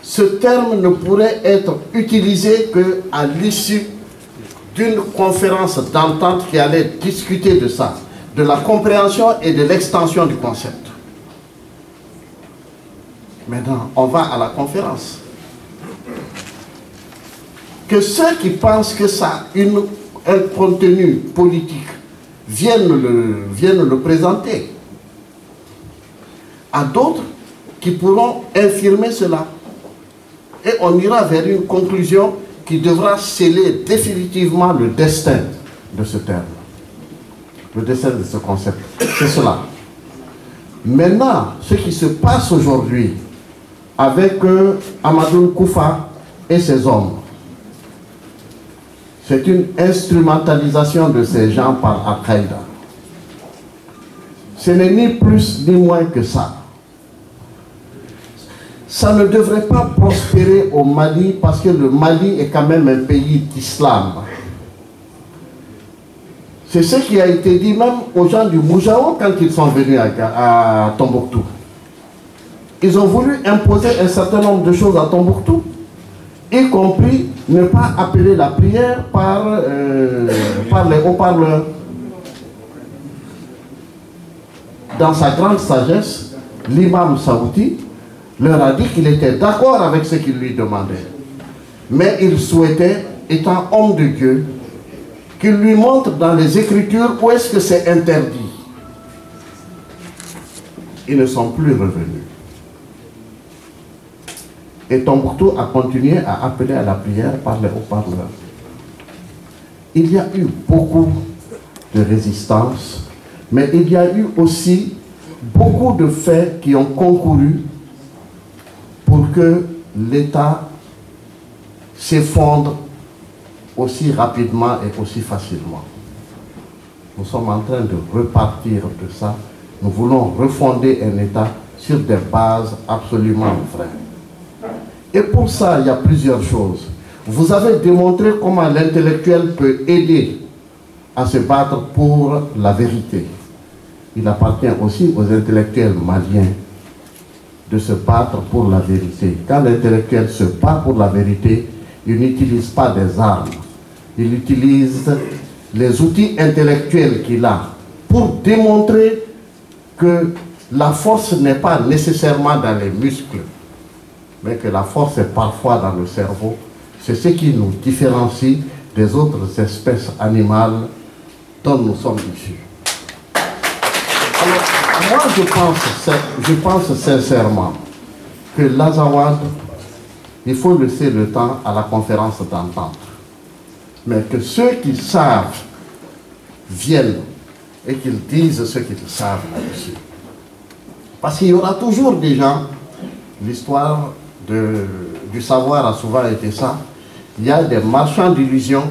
ce terme ne pourrait être utilisé qu'à l'issue d'une conférence d'entente qui allait discuter de ça, de la compréhension et de l'extension du concept. Maintenant, on va à la conférence. Que ceux qui pensent que ça a un contenu politique viennent le présenter. À d'autres qui pourront infirmer cela. Et on ira vers une conclusion qui devra sceller définitivement le destin de ce terme. Le destin de ce concept. C'est cela. Maintenant, ce qui se passe aujourd'hui avec Amadou Koufa et ses hommes, c'est une instrumentalisation de ces gens par Al-Qaïda. Ce n'est ni plus ni moins que ça. Ça ne devrait pas prospérer au Mali parce que le Mali est quand même un pays d'islam. C'est ce qui a été dit même aux gens du Moujao quand ils sont venus à Tombouctou. Ils ont voulu imposer un certain nombre de choses à Tombouctou, y compris ne pas appeler la prière par les haut-parleurs. Dans sa grande sagesse, l'imam Saouti leur a dit qu'il était d'accord avec ce qu'ils lui demandaient. Mais il souhaitait, étant homme de Dieu, qu'il lui montre dans les Écritures où est-ce que c'est interdit. Ils ne sont plus revenus. Et Tombouctou a continué à appeler à la prière par les haut-parleurs. Il y a eu beaucoup de résistance, mais il y a eu aussi beaucoup de faits qui ont concouru pour que l'État s'effondre aussi rapidement et aussi facilement. Nous sommes en train de repartir de ça. Nous voulons refonder un État sur des bases absolument vraies. Et pour ça, il y a plusieurs choses. Vous avez démontré comment l'intellectuel peut aider à se battre pour la vérité. Il appartient aussi aux intellectuels maliens de se battre pour la vérité. Quand l'intellectuel se bat pour la vérité, il n'utilise pas des armes. Il utilise les outils intellectuels qu'il a pour démontrer que la force n'est pas nécessairement dans les muscles, mais que la force est parfois dans le cerveau. C'est ce qui nous différencie des autres espèces animales dont nous sommes issus. Alors, moi je pense sincèrement que l'Azawad, il faut laisser le temps à la conférence d'entente. Mais que ceux qui savent viennent et qu'ils disent ce qu'ils savent là-dessus. Parce qu'il y aura toujours des gens, l'histoire du savoir a souvent été ça, il y a des marchands d'illusions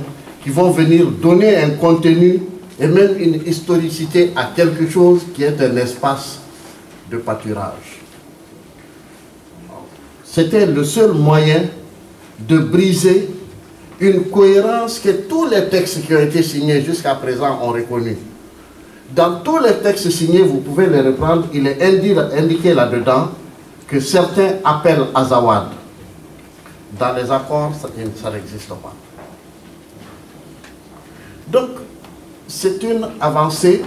qui vont venir donner un contenu et même une historicité à quelque chose qui est un espace de pâturage. C'était le seul moyen de briser une cohérence que tous les textes qui ont été signés jusqu'à présent ont reconnu. Dans tous les textes signés, vous pouvez les reprendre, il est indiqué là-dedans que certains appellent Azawad. Dans les accords, ça n'existe pas. Donc, c'est une avancée,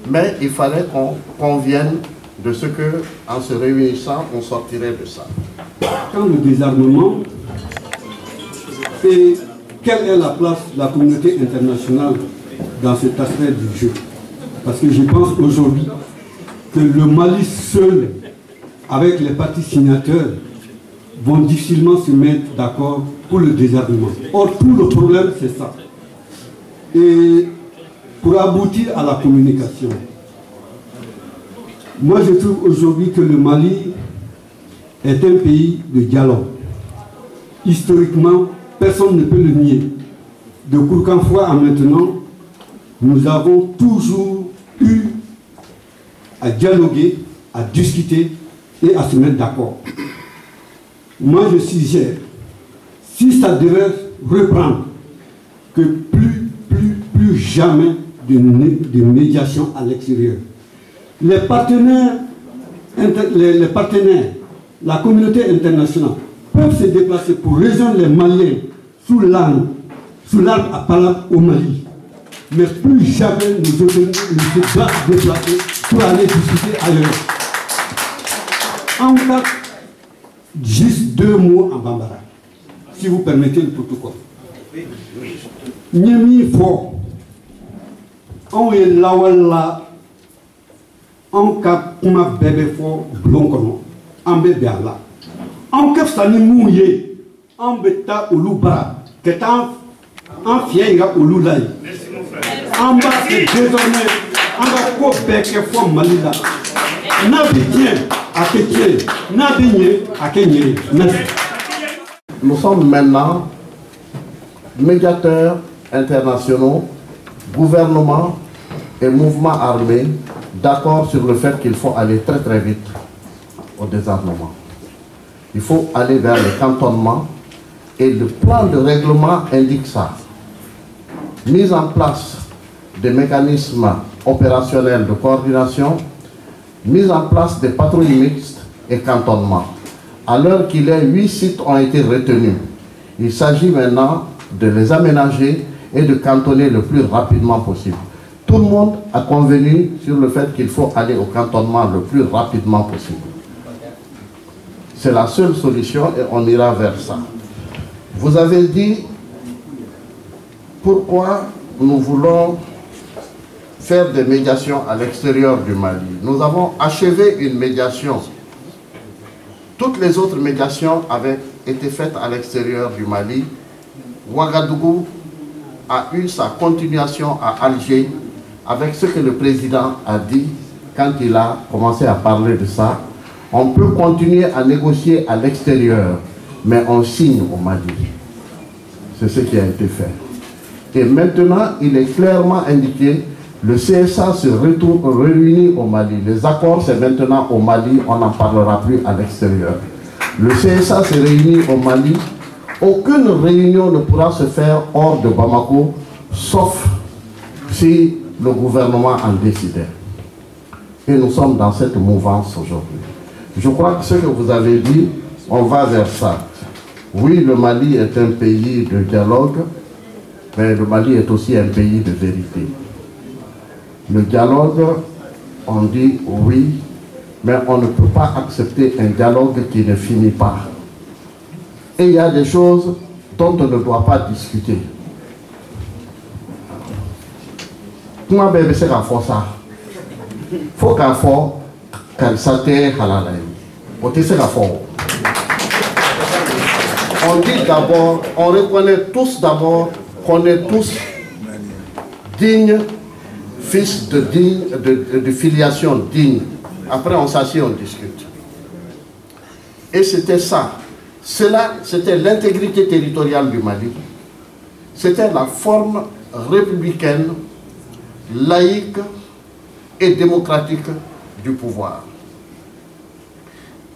mais il fallait qu'on convienne de ce que, en se réunissant, on sortirait de ça. Quand le désarmement, et quelle est la place de la communauté internationale dans cet aspect du jeu? Parce que je pense aujourd'hui que le Mali seul, avec les partis signataires, vont difficilement se mettre d'accord pour le désarmement. Or, tout le problème, c'est ça. Et pour aboutir à la communication, moi je trouve aujourd'hui que le Mali est un pays de dialogue. Historiquement, personne ne peut le nier. De Kourkanfoua à maintenant, nous avons toujours eu à dialoguer, à discuter et à se mettre d'accord. Moi je suggère, si ça devait reprendre, que plus jamais de médiation à l'extérieur. Les partenaires, la communauté internationale peuvent se déplacer pour rejoindre les Maliens sous l'arme à Palam au Mali. Mais plus jamais nous devons nous déplacer pour aller discuter ailleurs. En cas, juste 2 mots en Bambara, si vous permettez le protocole. Nyemi fort. On est là on ka kuma bébé fort blon kono on bébé là on ka sani mouye on beta olubara que tant en fiera olulai on va désormais on va ko beke fort malila na bien à Kétier na bien à Kenya. Nous sommes maintenant médiateurs internationaux, gouvernements et mouvements armés d'accord sur le fait qu'il faut aller très très vite au désarmement. Il faut aller vers le cantonnement et le plan de règlement indique ça. Mise en place des mécanismes opérationnels de coordination, mise en place des patrouilles mixtes et cantonnement. À l'heure qu'il est, 8 sites ont été retenus. Il s'agit maintenant de les aménager et de cantonner le plus rapidement possible. Tout le monde a convenu sur le fait qu'il faut aller au cantonnement le plus rapidement possible. C'est la seule solution et on ira vers ça. Vous avez dit pourquoi nous voulons faire des médiations à l'extérieur du Mali. Nous avons achevé une médiation. Toutes les autres médiations avaient été faites à l'extérieur du Mali. Ouagadougou a eu sa continuation à Alger avec ce que le président a dit quand il a commencé à parler de ça. On peut continuer à négocier à l'extérieur, mais on signe au Mali. C'est ce qui a été fait. Et maintenant, il est clairement indiqué, le CSA se réunit au Mali. Les accords, c'est maintenant au Mali, on n'en parlera plus à l'extérieur. Le CSA se réunit au Mali. Aucune réunion ne pourra se faire hors de Bamako, sauf si le gouvernement en décidait. Et nous sommes dans cette mouvance aujourd'hui. Je crois que ce que vous avez dit, on va vers ça. Oui, le Mali est un pays de dialogue, mais le Mali est aussi un pays de vérité. Le dialogue, on dit oui, mais on ne peut pas accepter un dialogue qui ne finit pas. Et il y a des choses dont on ne doit pas discuter. Comment bébé c'est qu'à faire ça? Faut qu'à faire qu'à s'attendre à la laine. On dit d'abord, on reconnaît tous d'abord qu'on est tous dignes, fils de filiation digne. Après, on s'assied, on discute. Et c'était ça. Cela, c'était l'intégrité territoriale du Mali. C'était la forme républicaine, laïque et démocratique du pouvoir.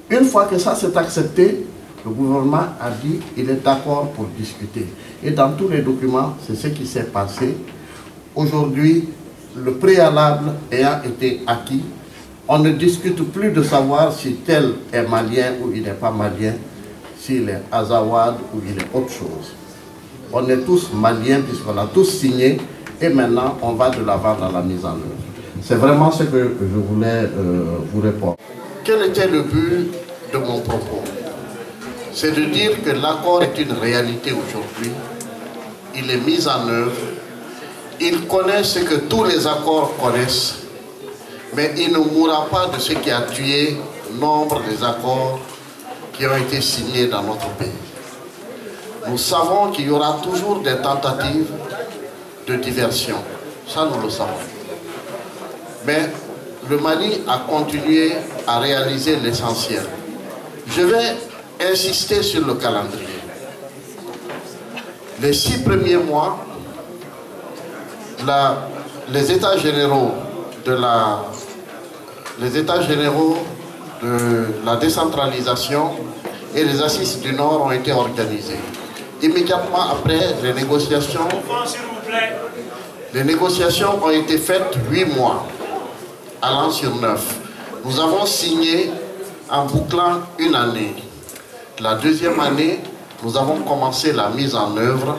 Une fois que ça s'est accepté, le gouvernement a dit qu'il est d'accord pour discuter. Et dans tous les documents, c'est ce qui s'est passé. Aujourd'hui, le préalable ayant été acquis, on ne discute plus de savoir si tel est malien ou il n'est pas malien, s'il est azawad ou il est autre chose. On est tous maliens puisqu'on a tous signé et maintenant on va de l'avant dans la mise en œuvre. C'est vraiment ce que je voulais vous répondre. Quel était le but de mon propos? C'est de dire que l'accord est une réalité aujourd'hui. Il est mis en œuvre. Il connaît ce que tous les accords connaissent. Mais il ne mourra pas de ce qui a tué nombre des accords qui ont été signés dans notre pays. Nous savons qu'il y aura toujours des tentatives de diversion. Ça, nous le savons. Mais le Mali a continué à réaliser l'essentiel. Je vais insister sur le calendrier. Les 6 premiers mois, les États généraux de la décentralisation et les assises du Nord ont été organisées. Immédiatement après, les négociations ont été faites 8 mois, allant sur 9. Nous avons signé en bouclant une année. La deuxième année, nous avons commencé la mise en œuvre.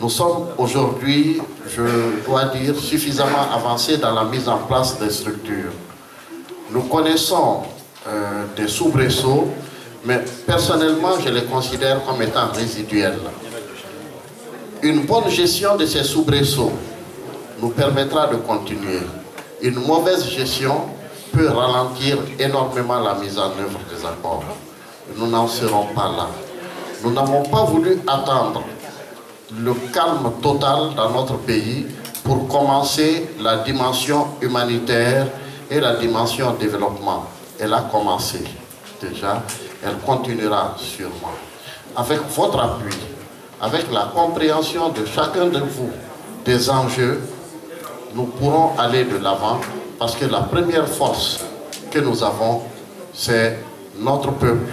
Nous sommes aujourd'hui, je dois dire, suffisamment avancés dans la mise en place des structures. Nous connaissons des soubresauts, mais personnellement, je les considère comme étant résiduels. Une bonne gestion de ces soubresauts nous permettra de continuer. Une mauvaise gestion peut ralentir énormément la mise en œuvre des accords. Nous n'en serons pas là. Nous n'avons pas voulu attendre le calme total dans notre pays pour commencer la dimension humanitaire et la dimension développement. Elle a commencé déjà, elle continuera sûrement. Avec votre appui, avec la compréhension de chacun de vous des enjeux, nous pourrons aller de l'avant parce que la première force que nous avons, c'est notre peuple.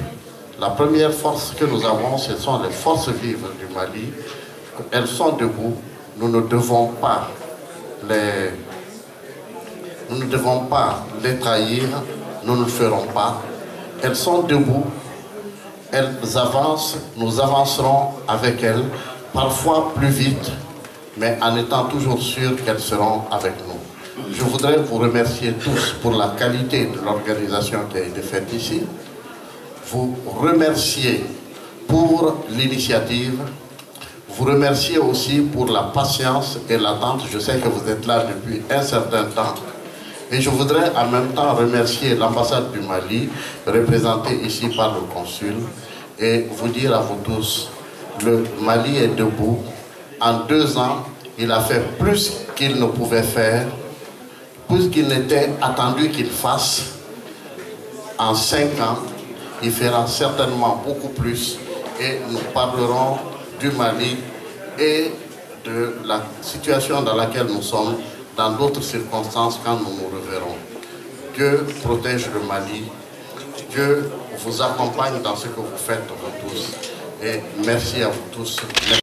La première force que nous avons, ce sont les forces vives du Mali. Elles sont debout. Nous ne devons pas les trahir. Nous ne le ferons pas. Elles sont debout. Elles avancent. Nous avancerons avec elles, parfois plus vite, mais en étant toujours sûrs qu'elles seront avec nous. Je voudrais vous remercier tous pour la qualité de l'organisation qui a été faite ici. Vous remercier pour l'initiative. Vous remercier aussi pour la patience et l'attente. Je sais que vous êtes là depuis un certain temps. Et je voudrais en même temps remercier l'ambassade du Mali, représentée ici par le consul, et vous dire à vous tous, le Mali est debout. En 2 ans, il a fait plus qu'il ne pouvait faire, plus qu'il n'était attendu qu'il fasse. En 5 ans, il fera certainement beaucoup plus et nous parlerons du Mali et de la situation dans laquelle nous sommes dans d'autres circonstances quand nous nous reverrons. Dieu protège le Mali, Dieu vous accompagne dans ce que vous faites vous tous et merci à vous tous.